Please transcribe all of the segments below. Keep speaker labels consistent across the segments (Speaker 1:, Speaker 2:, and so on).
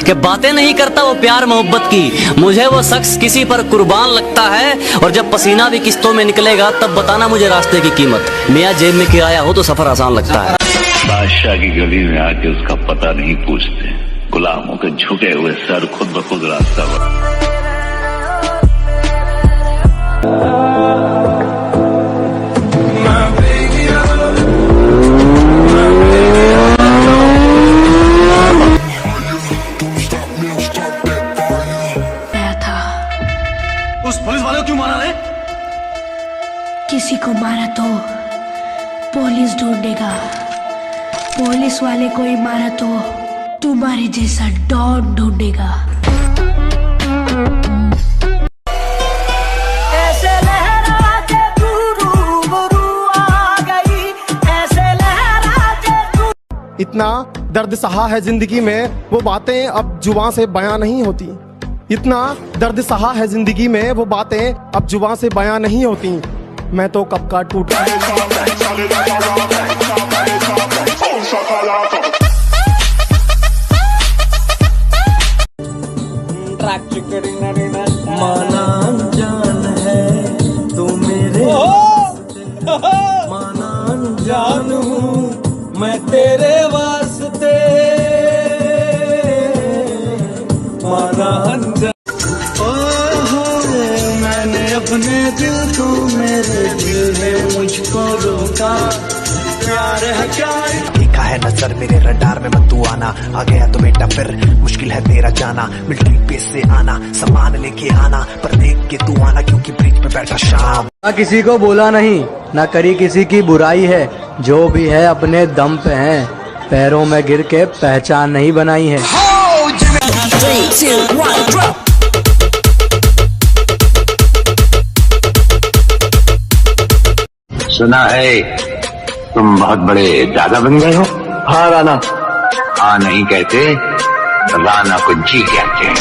Speaker 1: कि बातें नहीं करता वो प्यार मोहब्बत की। मुझे वो शख्स किसी पर कुर्बान लगता है, और जब पसीना भी किस्तों में निकलेगा तब बताना मुझे रास्ते की कीमत। मियाँ जेब में किराया हो तो सफर आसान लगता है।
Speaker 2: बादशाह की गली में आके उसका पता नहीं पूछते, गुलामों के झुके हुए सर खुद ब खुद रास्ता बना।
Speaker 3: उस पुलिस वाले को क्यों मारा रे?
Speaker 4: किसी को मारा तो पुलिस ढूंढेगा, पुलिस वाले को ही मारा तो तुम्हारे जैसा डॉन ढूंढेगा। ऐसे लहरा के रूबरू आ गई, ऐसे लहरा के।
Speaker 5: इतना दर्द सहा है जिंदगी में, वो बातें अब जुबान से बयां नहीं होती। इतना दर्द सहा है जिंदगी में, वो बातें अब जुबान से बयां नहीं होती। मैं तो कब का टूटा
Speaker 6: माना जान है तू मेरे, माना जान हूँ मैं तेरे वास्ते, माना अनजान। मैंने अपने दिल को, मेरे दिल ने मुझको रोका, प्यार है क्या?
Speaker 7: देखा है नजर मेरे रडार में मत तू आना, आ गया तो बेटा फिर मुश्किल है तेरा जाना। मिलिट्री बेस से आना, सामान लेके आना, पर देख के तू आना क्योंकि ब्रिज पे बैठा शाम।
Speaker 8: ना किसी को बोला नहीं, ना करी किसी की बुराई है, जो भी है अपने दम पे है, पैरों में गिर के पहचान नहीं बनाई है।
Speaker 2: सुना है तुम बहुत बड़े दादा बन गए हो।
Speaker 5: हाँ राना।
Speaker 2: हाँ नहीं कहते, राना को जी कहते हैं।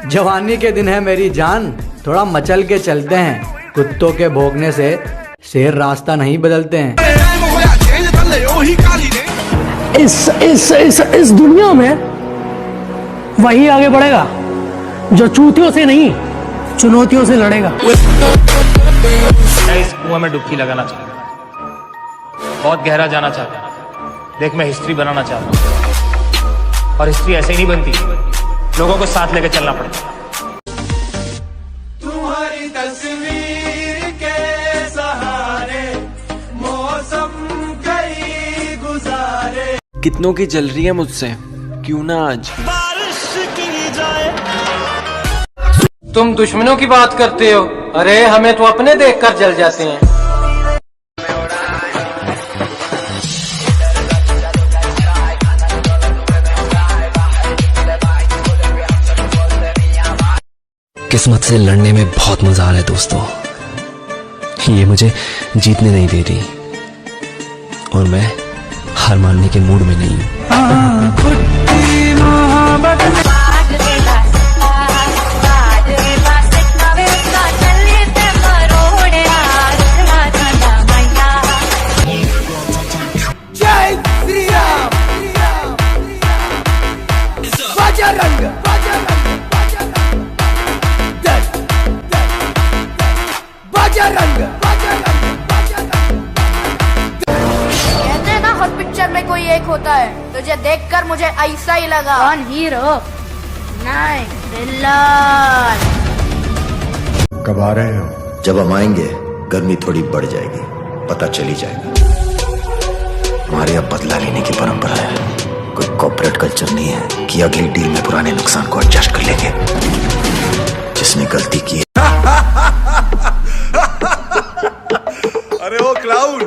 Speaker 8: जवानी के दिन है मेरी जान, थोड़ा मचल के चलते हैं, कुत्तों के भौंकने से शेर रास्ता नहीं बदलते हैं।
Speaker 9: इस दुनिया में वही आगे बढ़ेगा जो चूतियों से नहीं, चुनौतियों से लड़ेगा।
Speaker 10: मैं इस कुआं में डुबकी लगाना चाहता हूँ, बहुत गहरा जाना चाहता हूँ। देख मैं हिस्ट्री बनाना चाहता हूँ, और हिस्ट्री ऐसे ही नहीं बनती, लोगों को साथ लेकर चलना पड़ता।
Speaker 6: तुम्हारी तस्वीर के सहारे मौसम कई गुजारे।
Speaker 11: कितनों की जल रही है मुझसे, क्यों ना आज
Speaker 6: बारिश की जाए।
Speaker 9: तुम दुश्मनों की बात करते हो, अरे हमें तो अपने देखकर जल जाते हैं।
Speaker 11: किस्मत से लड़ने में बहुत मजा आ रहा है दोस्तों, ये मुझे जीतने नहीं दे रही, और मैं हार मानने के मूड में नहीं हूँ।
Speaker 4: कहते हैं ना हर पिक्चर में कोई एक होता है, तुझे देखकर मुझे ऐसा ही लगा। कौन हीरो? नहीं, विलन।
Speaker 12: कब आ रहे हो? जब हम आएंगे गर्मी थोड़ी बढ़ जाएगी, पता चली जाएगा। हमारे यहाँ बदला लेने की परंपरा है, कोई कॉर्पोरेट कल्चर नहीं है कि अगली डील में पुराने नुकसान को एडजस्ट कर लेंगे। जिसने गलती की
Speaker 13: अरे वो क्लाउन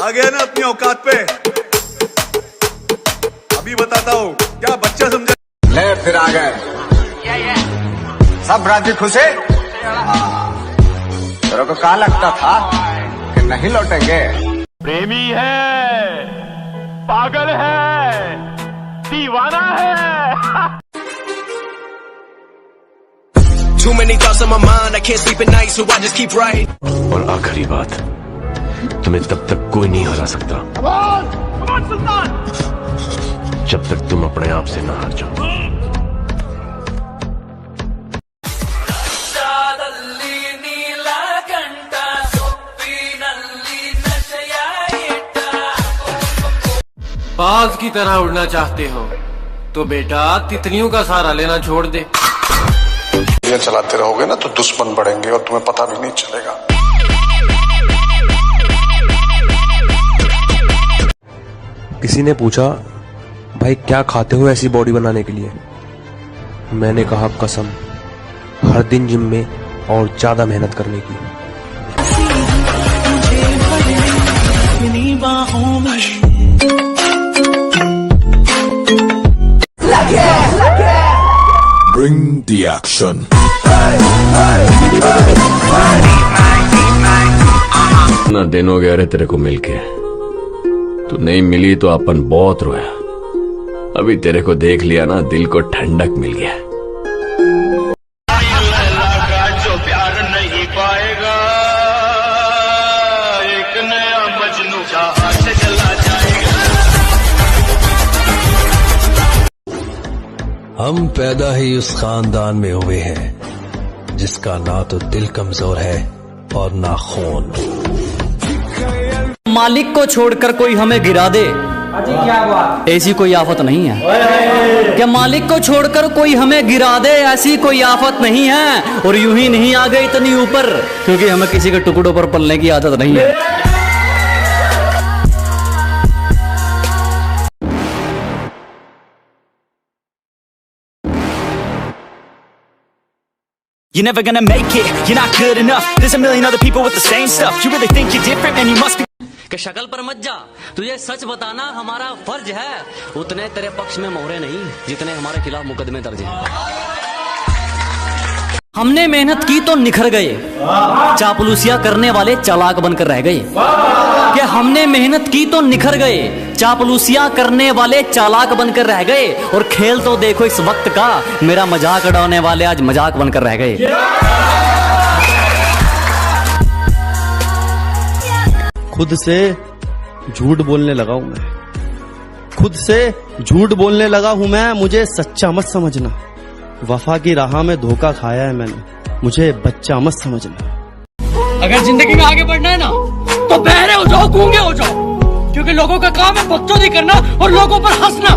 Speaker 13: आ गया ना अपनी औकात पे। अभी बताता हूँ, क्या बच्चा समझा?
Speaker 14: ले फिर आ गए सब राजी खुशे। तेरे को कहा लगता था कि नहीं लौटेंगे?
Speaker 15: प्रेमी है, पागल है, दीवाना है।
Speaker 16: Too many thoughts on my mind, I can't sleep at night, so I just keep writing.
Speaker 17: और आखिरी बात, तुम्हें तब तक कोई नहीं हरा सकता
Speaker 15: Come on, सुल्तान!
Speaker 17: अपने आप से ना हार जाओ।
Speaker 18: बाज की तरह उड़ना चाहते हो तो बेटा तितलियों का सहारा लेना छोड़ दे।
Speaker 19: ये चलाते रहोगे ना तो दुश्मन बढ़ेंगे और तुम्हें पता भी नहीं चलेगा।
Speaker 11: किसी ने पूछा, भाई क्या खाते हो ऐसी बॉडी बनाने के लिए? मैंने कहा, कसम, हर दिन जिम में और ज्यादा मेहनत करने की।
Speaker 20: Bring the action.
Speaker 17: इतना दिन हो गया रे तेरे को मिलके, तू नहीं मिली तो अपन बहुत रोया। अभी तेरे को देख लिया ना, दिल को ठंडक मिल गया।
Speaker 15: जो प्यार नहीं पाएगा, एक नया मजनू जहां से चला जाएगा।
Speaker 21: हम पैदा ही उस खानदान में हुए हैं जिसका ना तो दिल कमजोर है और ना खून।
Speaker 1: मालिक को छोड़कर कोई हमें गिरा दे, क्या बात? ऐसी कोई आफत नहीं है। क्या मालिक को छोड़कर कोई हमें गिरा दे, ऐसी कोई आफत नहीं है। और यूं ही नहीं आ गए इतनी ऊपर, क्योंकि हमें किसी के टुकड़ों पर पलने की आदत नहीं है।
Speaker 22: You're never gonna make it, you're not good enough. There's a million other people with the same stuff. You really think you're different, man, you must be.
Speaker 1: कि शक्ल पर मत जा, तुझे सच बताना हमारा फर्ज है। उतने तेरे पक्ष में मोहरे नहीं जितने हमारे खिलाफ मुकदमे दर्ज हैं। हमने मेहनत की तो निखर गए, चापलूसियां करने वाले चालाक बनकर रह गए। कि हमने मेहनत की तो निखर गए, चापलूसियां करने वाले चालाक बनकर रह गए। और खेल तो देखो इस वक्त का, मेरा मजाक उड़ाने वाले आज मजाक बनकर रह गए।
Speaker 23: खुद से झूठ बोलने लगा हूं मैं, खुद से झूठ बोलने लगा हूं मैं। मुझे सच्चा मत समझना, वफा की राह में धोखा खाया है मैंने, मुझे बच्चा मत समझना।
Speaker 9: अगर जिंदगी में आगे बढ़ना है ना तो बहरे हो जाओ, गूंगे हो जाओ, क्योंकि लोगों का काम है बकचोदी करना और लोगों पर हंसना।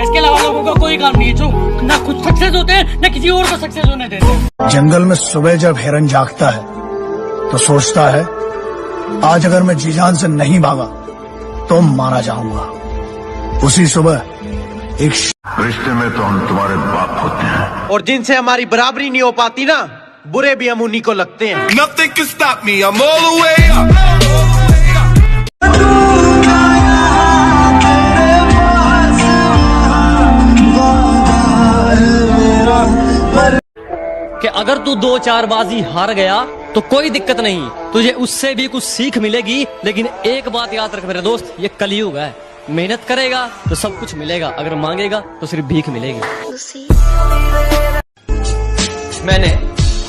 Speaker 9: इसके अलावा लोगों का कोई काम नहीं है, जो ना खुद सक्सेस होते हैं ना किसी और को सक्सेस होने देते।
Speaker 24: जंगल में सुबह जब हिरन जागता है तो सोचता है, आज अगर मैं जी जान से नहीं भागा तो मारा जाऊंगा। उसी सुबह एक
Speaker 2: रिश्ते में तो हम तुम्हारे बाप होते हैं,
Speaker 18: और जिनसे हमारी बराबरी नहीं हो पाती ना, बुरे भी हम उन्हीं को लगते हैं।
Speaker 20: Nothing can stop me, I'm all the way up.
Speaker 1: कि अगर तू 2-4 बाजी हार गया तो कोई दिक्कत नहीं, तुझे उससे भी कुछ सीख मिलेगी। लेकिन एक बात याद रख मेरे दोस्त, ये कलयुग है। मेहनत करेगा तो सब कुछ मिलेगा, अगर मांगेगा तो सिर्फ भीख मिलेगी।
Speaker 18: मैंने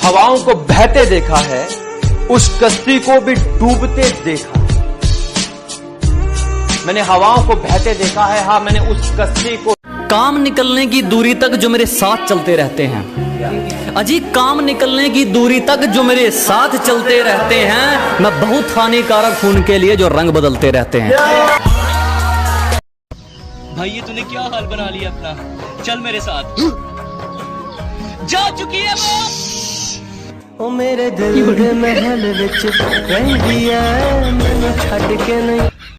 Speaker 18: हवाओं को बहते देखा है, उस कश्ती को भी डूबते देखा है। मैंने हवाओं को बहते देखा है, हाँ मैंने उस कश्ती को।
Speaker 1: काम निकलने की दूरी तक जो मेरे साथ चलते रहते हैं, अजी काम निकलने की दूरी तक जो मेरे साथ चलते रहते हैं, मैं बहुत हानिकारक हूं उनके लिए जो रंग बदलते रहते हैं।
Speaker 22: भाई ये तूने क्या हाल बना लिया अपना, चल मेरे साथ। जा चुकी है वो
Speaker 6: ओ मेरे दिल दे महल विच रहिंदी ऐ, मैनू छड्ड के नहीं।